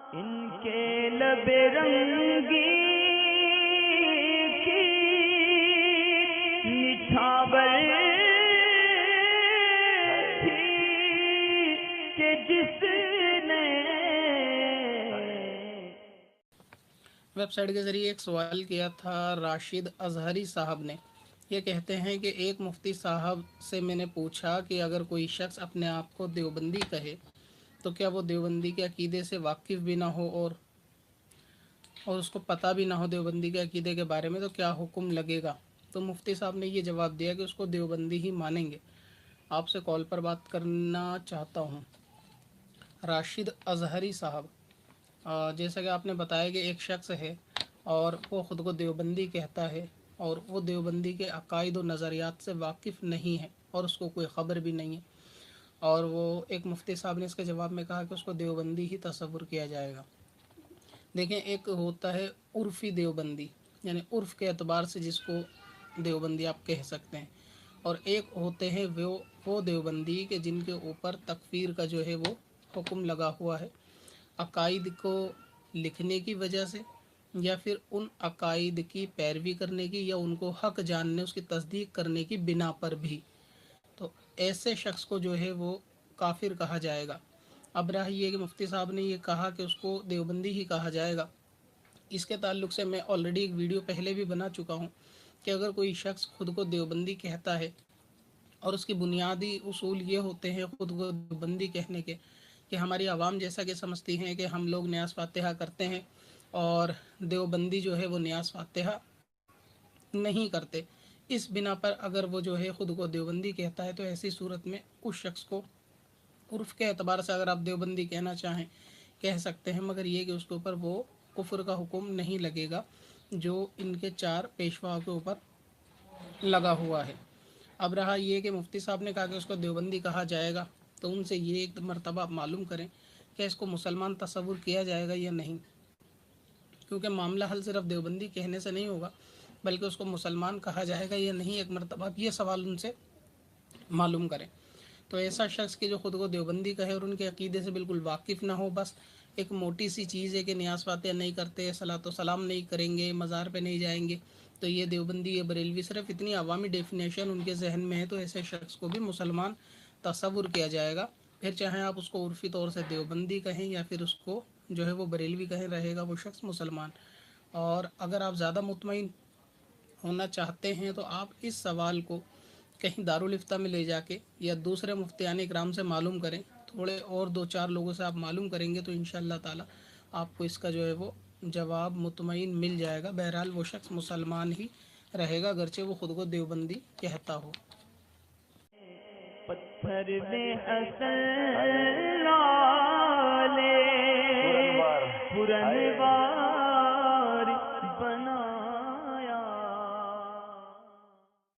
ان کے لب رنگی کی نچھاور تھی کہ جس نے ویب سائٹ کے ذریعے ایک سوال کیا تھا راشد اظہری صاحب نے. یہ کہتے ہیں کہ ایک مفتی صاحب سے میں نے پوچھا کہ اگر کوئی شخص اپنے آپ کو دیوبندی کہے تو کیا وہ دیوبندی کے عقیدے سے واقف بھی نہ ہو اور اس کو پتہ بھی نہ ہو دیوبندی کے عقیدے کے بارے میں، تو کیا حکم لگے گا؟ تو مفتی صاحب نے یہ جواب دیا کہ اس کو دیوبندی ہی مانیں گے. آپ سے کال پر بات کرنا چاہتا ہوں. راشد اظہری صاحب، جیسا کہ آپ نے بتایا کہ ایک شخص ہے اور وہ خود کو دیوبندی کہتا ہے اور وہ دیوبندی کے عقائد و نظریات سے واقف نہیں ہے اور اس کو کوئی خبر بھی نہیں ہے، اور وہ ایک مفتی صاحب نے اس کے جواب میں کہا کہ اس کو دیوبندی ہی تصور کیا جائے گا. دیکھیں، ایک ہوتا ہے عرفی دیوبندی، یعنی عرف کے اعتبار سے جس کو دیوبندی آپ کہہ سکتے ہیں، اور ایک ہوتے ہیں وہ دیوبندی کہ جن کے اوپر تکفیر کا جو ہے وہ حکم لگا ہوا ہے، عقائد کو لکھنے کی وجہ سے یا پھر ان عقائد کی پیروی کرنے کی یا ان کو حق جاننے، اس کی تصدیق کرنے کی بنا پر بھی. تو ایسے شخص کو جو ہے وہ کافر کہا جائے گا. اب رہا یہ کہ مفتی صاحب نے یہ کہا کہ اس کو دیوبندی ہی کہا جائے گا. اس کے تعلق سے میں آلریڈی ایک ویڈیو پہلے بھی بنا چکا ہوں کہ اگر کوئی شخص خود کو دیوبندی کہتا ہے اور اس کی بنیادی اصول یہ ہوتے ہیں خود کو دیوبندی کہنے کے کہ ہماری عوام جیسا کہ سمجھتی ہیں کہ ہم لوگ نیاز فاتحہ کرتے ہیں اور دیوبندی جو ہے وہ نیاز فاتحہ نہیں کرتے، اس بنا پر اگر وہ جو ہے خود کو دیوبندی کہتا ہے تو ایسی صورت میں اس شخص کو عرف کے اعتبار سے اگر آپ دیوبندی کہنا چاہیں کہہ سکتے ہیں، مگر یہ کہ اس کے اوپر وہ کفر کا حکم نہیں لگے گا جو ان کے 4 پیشواؤں کے اوپر لگا ہوا ہے. اب رہا یہ کہ مفتی صاحب نے کہا کہ اس کو دیوبندی کہا جائے گا، تو ان سے یہ ایک مرتبہ آپ معلوم کریں کہ اس کو مسلمان تصور کیا جائے گا یا نہیں، کیونکہ معاملہ حل صرف دیوبندی کہنے سے نہیں ہوگا بلکہ اس کو مسلمان کہا جائے گا یا نہیں. ایک مرتبہ آپ یہ سوال ان سے معلوم کریں. تو ایسا شخص کہ جو خود کو دیوبندی کہے اور ان کے عقیدے سے بالکل واقف نہ ہو، بس ایک موٹی سی چیز ہے کہ نیاز فاتحہ نہیں کرتے، صلاۃ و سلام نہیں کریں گے، مزار پہ نہیں جائیں گے، تو یہ دیوبندی یہ بریلوی، صرف اتنی عوامی ڈیفینیشن ان کے ذہن میں ہے، تو ایسے شخص کو بھی مسلمان تصور کیا جائے گا. پھر چاہیں آپ اس کو عرفی طور سے دیوبندی کہیں یا پھر اس کو جو ہے وہ بریلوی کہیں، رہے گا وہ شخص مسلمان. اور اگر آپ زیادہ مطمئن ہونا چاہتے ہیں تو آپ اس سوال کو کہیں دارالفتہ میں لے جا کے یا دوسرے مفتیان اکرام سے معلوم کریں، تھوڑے اور 2-4 لوگوں سے آپ معلوم کریں گے تو انشاءاللہ تعالی آپ کو اس کا جو ہے وہ جواب مطمئن مل جائے گا. بہرحال وہ شخص مسلمان ہی رہے گا اگرچہ وہ خود کو دیوبندی کہتا ہو. پتھر میں اصل لالے پرنوار